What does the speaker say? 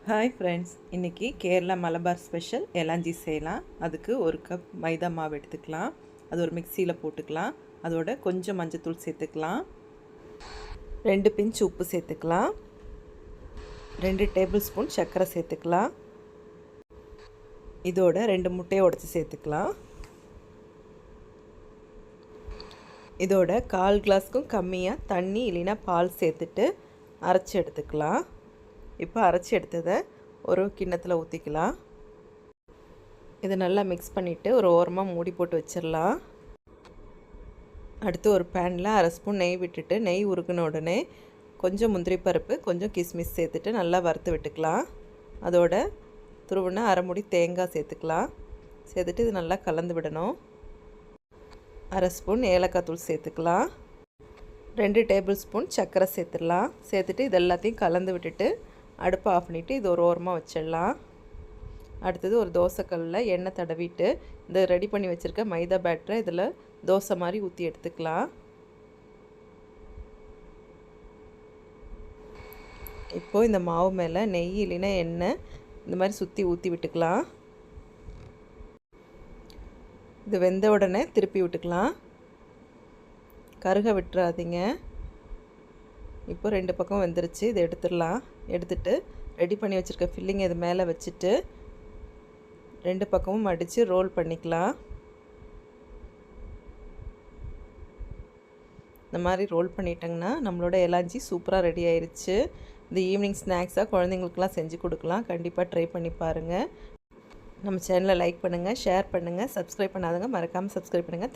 Hi friends, இன்றைக்கி Kerala Malabar special எலாஞ்சி செய்யலாம். அதுக்கு ஒரு கப் மைதா மாவு எடுத்துக்கலாம். அது ஒரு மிக்சியில் போட்டுக்கலாம். அதோட கொஞ்சம் மஞ்சத்தூள் சேர்த்துக்கலாம். 2 பிஞ்ச் உப்பு சேர்த்துக்கலாம். 2 டேபிள் ஸ்பூன் சர்க்கரை சேர்த்துக்கலாம். இதோட 2 முட்டையை உடச்சி சேர்த்துக்கலாம். இதோட 1/4 கிளாஸ்க்கும் கம்மியாக தண்ணி இல்லைன்னா பால் சேர்த்துட்டு அரைச்சி எடுத்துக்கலாம். இப்போ அரைச்சி எடுத்ததை ஒரு கிண்ணத்தில் ஊற்றிக்கலாம். இதை நல்லா மிக்ஸ் பண்ணிவிட்டு ஒரு ஓரமாக மூடி போட்டு வச்சிடலாம். அடுத்து ஒரு பேனில் 1/2 ஸ்பூன் நெய் விட்டுட்டு நெய் உருகின உடனே கொஞ்சம் முந்திரி பருப்பு, கொஞ்சம் கிஸ்மிஸ் சேர்த்துட்டு நல்லா வறுத்து விட்டுக்கலாம். அதோட துருவின 1/2 மூடி தேங்காய் சேர்த்துக்கலாம். சேர்த்துட்டு இது நல்லா கலந்து விடணும். 1/2 ஸ்பூன் ஏலக்காய் தூள் சேர்த்துக்கலாம். 2 டேபிள் ஸ்பூன் சர்க்கரை சேர்த்துடலாம். சேர்த்துட்டு இது எல்லாத்தையும் கலந்து விட்டுட்டு அடுப்பை ஆஃப் பண்ணிவிட்டு இது ஒரு ஓரமாக வச்சிடலாம். அடுத்தது ஒரு தோசைக்கல்லில் எண்ணெய் தடவிட்டு இந்த ரெடி பண்ணி வச்சுருக்க மைதா பேட்டரை இதில் தோசை மாதிரி ஊற்றி எடுத்துக்கலாம். இப்போது இந்த மாவு மேலே நெய் இல்லைன்னா எண்ணெய் இந்த மாதிரி சுற்றி ஊற்றி விட்டுக்கலாம். இது வெந்த உடனே திருப்பி விட்டுக்கலாம். கருக விட்டுறாதீங்க. இப்போ 2 பக்கம் வெந்துருச்சு. இதை எடுத்துடலாம். எடுத்துட்டு ரெடி பண்ணி வச்சுருக்க ஃபில்லிங் இது மேலே வச்சுட்டு 2 பக்கமும் மடித்து ரோல் பண்ணிக்கலாம். இந்த மாதிரி ரோல் பண்ணிட்டோங்கன்னா நம்மளோட எலாஞ்சி சூப்பராக ரெடி ஆயிடுச்சு. இந்த ஈவினிங் ஸ்நாக்ஸாக குழந்தைங்களுக்குலாம் செஞ்சு கொடுக்கலாம். கண்டிப்பாக ட்ரை பண்ணி பாருங்கள். நம்ம சேனலை லைக் பண்ணுங்கள், ஷேர் பண்ணுங்கள், சப்ஸ்கிரைப் பண்ணாதவங்க மறக்காமல் சப்ஸ்கிரைப் பண்ணுங்கள்.